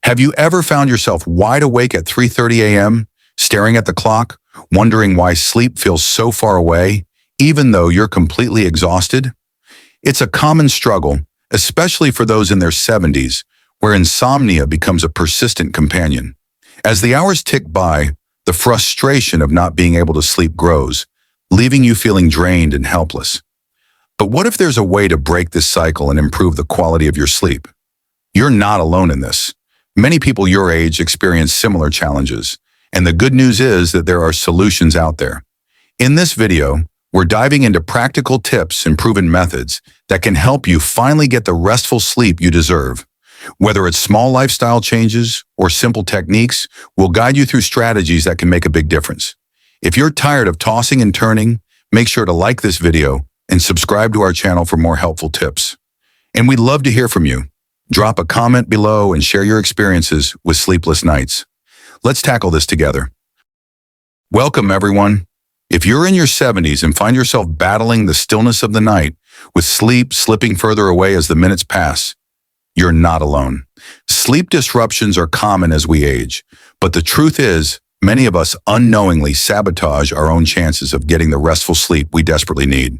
Have you ever found yourself wide awake at 3:30 a.m., staring at the clock, wondering why sleep feels so far away, even though you're completely exhausted? It's a common struggle, especially for those in their 70s, where insomnia becomes a persistent companion. As the hours tick by, the frustration of not being able to sleep grows, leaving you feeling drained and helpless. But what if there's a way to break this cycle and improve the quality of your sleep? You're not alone in this. Many people your age experience similar challenges, and the good news is that there are solutions out there. In this video, we're diving into practical tips and proven methods that can help you finally get the restful sleep you deserve. Whether it's small lifestyle changes or simple techniques, we'll guide you through strategies that can make a big difference. If you're tired of tossing and turning, make sure to like this video and subscribe to our channel for more helpful tips. And we'd love to hear from you. Drop a comment below and share your experiences with sleepless nights. Let's tackle this together. Welcome, everyone. If you're in your 70s and find yourself battling the stillness of the night, with sleep slipping further away as the minutes pass, you're not alone. Sleep disruptions are common as we age, but the truth is, many of us unknowingly sabotage our own chances of getting the restful sleep we desperately need.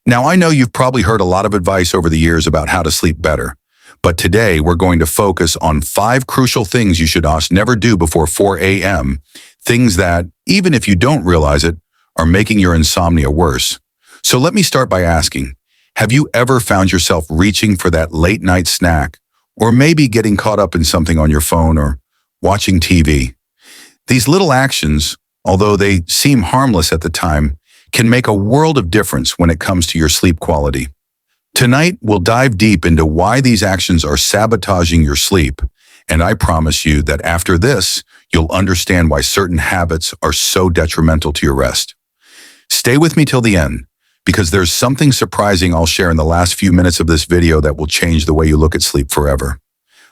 Now, I know you've probably heard a lot of advice over the years about how to sleep better, but today we're going to focus on 5 crucial things you should never do before 4 a.m., things that, even if you don't realize it, are making your insomnia worse. So let me start by asking, have you ever found yourself reaching for that late night snack, or maybe getting caught up in something on your phone or watching TV? These little actions, although they seem harmless at the time, can make a world of difference when it comes to your sleep quality. Tonight, we'll dive deep into why these actions are sabotaging your sleep, and I promise you that after this, you'll understand why certain habits are so detrimental to your rest. Stay with me till the end, because there's something surprising I'll share in the last few minutes of this video that will change the way you look at sleep forever.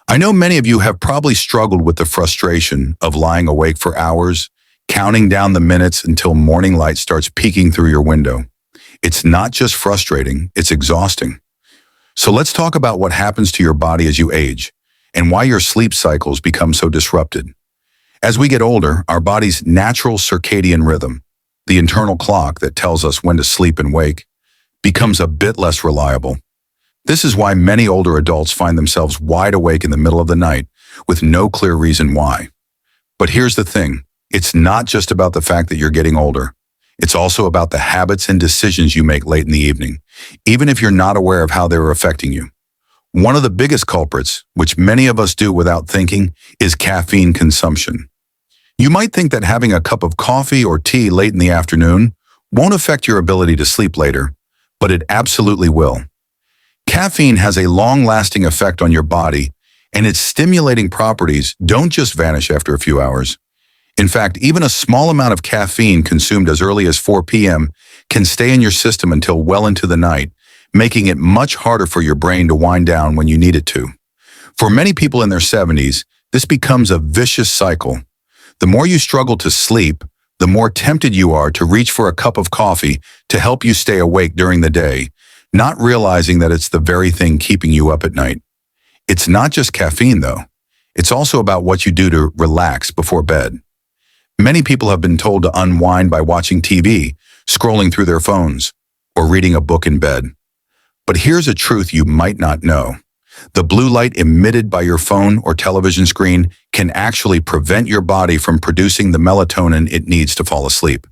I know many of you have probably struggled with the frustration of lying awake for hours, counting down the minutes until morning light starts peeking through your window. It's not just frustrating, it's exhausting. So let's talk about what happens to your body as you age and why your sleep cycles become so disrupted. As we get older, our body's natural circadian rhythm, the internal clock that tells us when to sleep and wake, becomes a bit less reliable. This is why many older adults find themselves wide awake in the middle of the night with no clear reason why. But here's the thing, it's not just about the fact that you're getting older. It's also about the habits and decisions you make late in the evening, even if you're not aware of how they're affecting you. One of the biggest culprits, which many of us do without thinking, is caffeine consumption. You might think that having a cup of coffee or tea late in the afternoon won't affect your ability to sleep later, but it absolutely will. Caffeine has a long-lasting effect on your body, and its stimulating properties don't just vanish after a few hours. In fact, even a small amount of caffeine consumed as early as 4 p.m. can stay in your system until well into the night, making it much harder for your brain to wind down when you need it to. For many people in their 70s, this becomes a vicious cycle. The more you struggle to sleep, the more tempted you are to reach for a cup of coffee to help you stay awake during the day, not realizing that it's the very thing keeping you up at night. It's not just caffeine, though. It's also about what you do to relax before bed. Many people have been told to unwind by watching TV, scrolling through their phones, or reading a book in bed. But here's a truth you might not know. The blue light emitted by your phone or television screen can actually prevent your body from producing the melatonin it needs to fall asleep.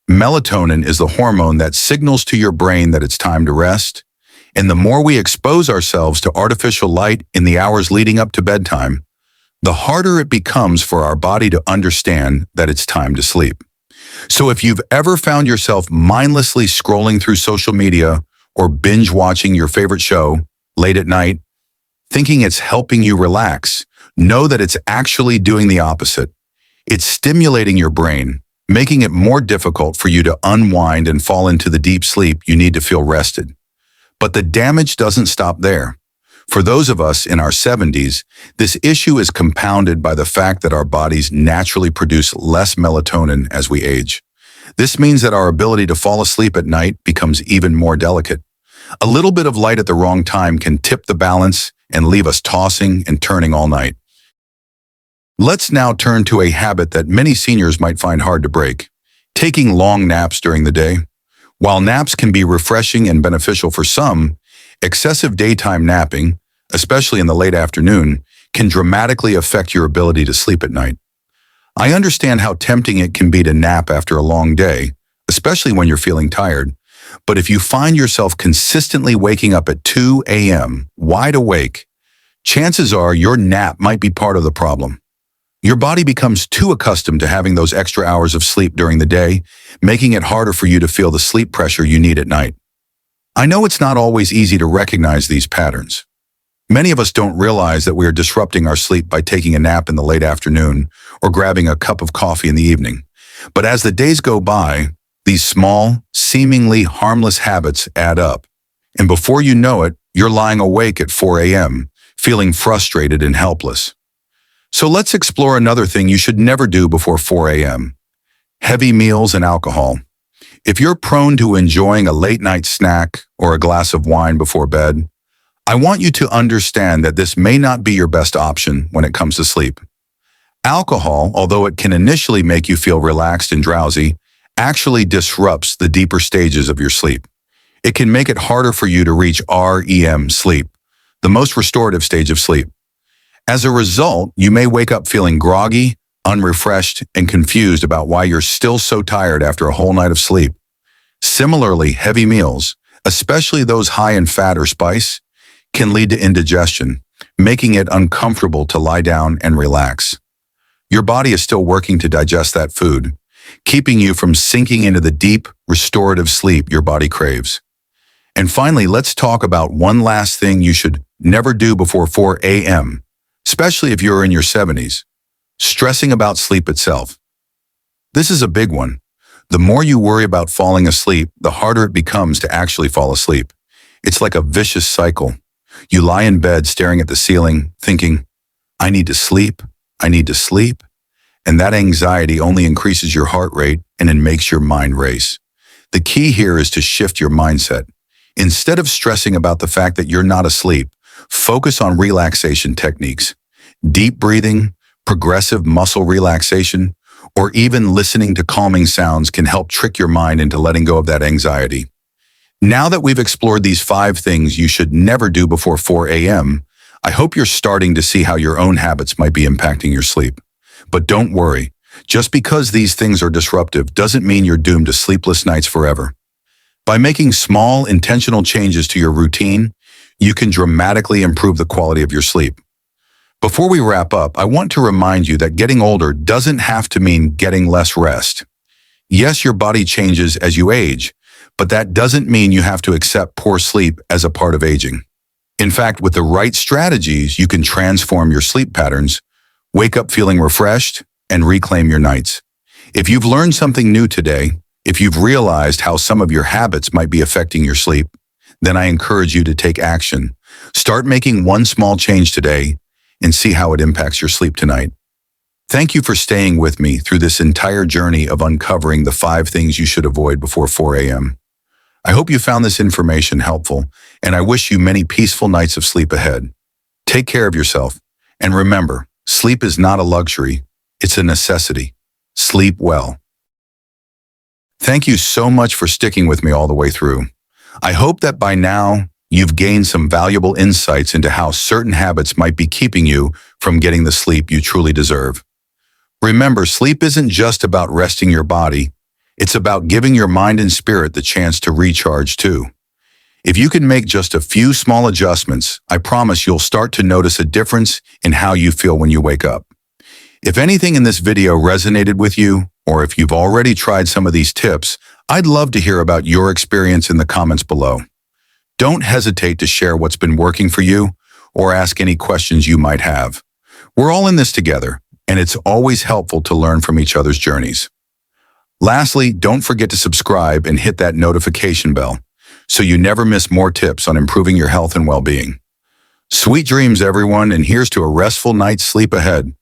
Melatonin is the hormone that signals to your brain that it's time to rest, and the more we expose ourselves to artificial light in the hours leading up to bedtime, the harder it becomes for our body to understand that it's time to sleep. So if you've ever found yourself mindlessly scrolling through social media or binge watching your favorite show late at night, thinking it's helping you relax, know that it's actually doing the opposite. It's stimulating your brain, making it more difficult for you to unwind and fall into the deep sleep you need to feel rested. But the damage doesn't stop there. For those of us in our 70s, this issue is compounded by the fact that our bodies naturally produce less melatonin as we age. This means that our ability to fall asleep at night becomes even more delicate. A little bit of light at the wrong time can tip the balance and leave us tossing and turning all night. Let's now turn to a habit that many seniors might find hard to break: taking long naps during the day. While naps can be refreshing and beneficial for some, excessive daytime napping, especially in the late afternoon, can dramatically affect your ability to sleep at night. I understand how tempting it can be to nap after a long day, especially when you're feeling tired. But if you find yourself consistently waking up at 2 a.m., wide awake, chances are your nap might be part of the problem. Your body becomes too accustomed to having those extra hours of sleep during the day, making it harder for you to feel the sleep pressure you need at night. I know it's not always easy to recognize these patterns. Many of us don't realize that we are disrupting our sleep by taking a nap in the late afternoon or grabbing a cup of coffee in the evening. But as the days go by, these small, seemingly harmless habits add up. And before you know it, you're lying awake at 4 a.m., feeling frustrated and helpless. So let's explore another thing you should never do before 4 a.m. Heavy meals and alcohol. If you're prone to enjoying a late-night snack or a glass of wine before bed, I want you to understand that this may not be your best option when it comes to sleep. Alcohol, although it can initially make you feel relaxed and drowsy, actually disrupts the deeper stages of your sleep. It can make it harder for you to reach REM sleep, the most restorative stage of sleep. As a result, you may wake up feeling groggy, unrefreshed, and confused about why you're still so tired after a whole night of sleep. Similarly, heavy meals, especially those high in fat or spice, can lead to indigestion, making it uncomfortable to lie down and relax. Your body is still working to digest that food, keeping you from sinking into the deep, restorative sleep your body craves. And finally, let's talk about one last thing you should never do before 4 a.m., especially if you're in your 70s: stressing about sleep itself. This is a big one. The more you worry about falling asleep, the harder it becomes to actually fall asleep. It's like a vicious cycle. You lie in bed staring at the ceiling, thinking, I need to sleep, and that anxiety only increases your heart rate and it makes your mind race. The key here is to shift your mindset. Instead of stressing about the fact that you're not asleep, focus on relaxation techniques. Deep breathing, progressive muscle relaxation, or even listening to calming sounds can help trick your mind into letting go of that anxiety. Now that we've explored these 5 things you should never do before 4 a.m., I hope you're starting to see how your own habits might be impacting your sleep. But don't worry, just because these things are disruptive doesn't mean you're doomed to sleepless nights forever. By making small, intentional changes to your routine, you can dramatically improve the quality of your sleep. Before we wrap up, I want to remind you that getting older doesn't have to mean getting less rest. Yes, your body changes as you age, but that doesn't mean you have to accept poor sleep as a part of aging. In fact, with the right strategies, you can transform your sleep patterns, wake up feeling refreshed, and reclaim your nights. If you've learned something new today, if you've realized how some of your habits might be affecting your sleep, then I encourage you to take action. Start making one small change today and see how it impacts your sleep tonight. Thank you for staying with me through this entire journey of uncovering the 5 things you should avoid before 4 a.m. I hope you found this information helpful, and I wish you many peaceful nights of sleep ahead. Take care of yourself, and remember, sleep is not a luxury, it's a necessity. Sleep well. Thank you so much for sticking with me all the way through. I hope that by now, you've gained some valuable insights into how certain habits might be keeping you from getting the sleep you truly deserve. Remember, sleep isn't just about resting your body. It's about giving your mind and spirit the chance to recharge too. If you can make just a few small adjustments, I promise you'll start to notice a difference in how you feel when you wake up. If anything in this video resonated with you, or if you've already tried some of these tips, I'd love to hear about your experience in the comments below. Don't hesitate to share what's been working for you or ask any questions you might have. We're all in this together, and it's always helpful to learn from each other's journeys. Lastly, don't forget to subscribe and hit that notification bell so you never miss more tips on improving your health and well-being. Sweet dreams, everyone, and here's to a restful night's sleep ahead.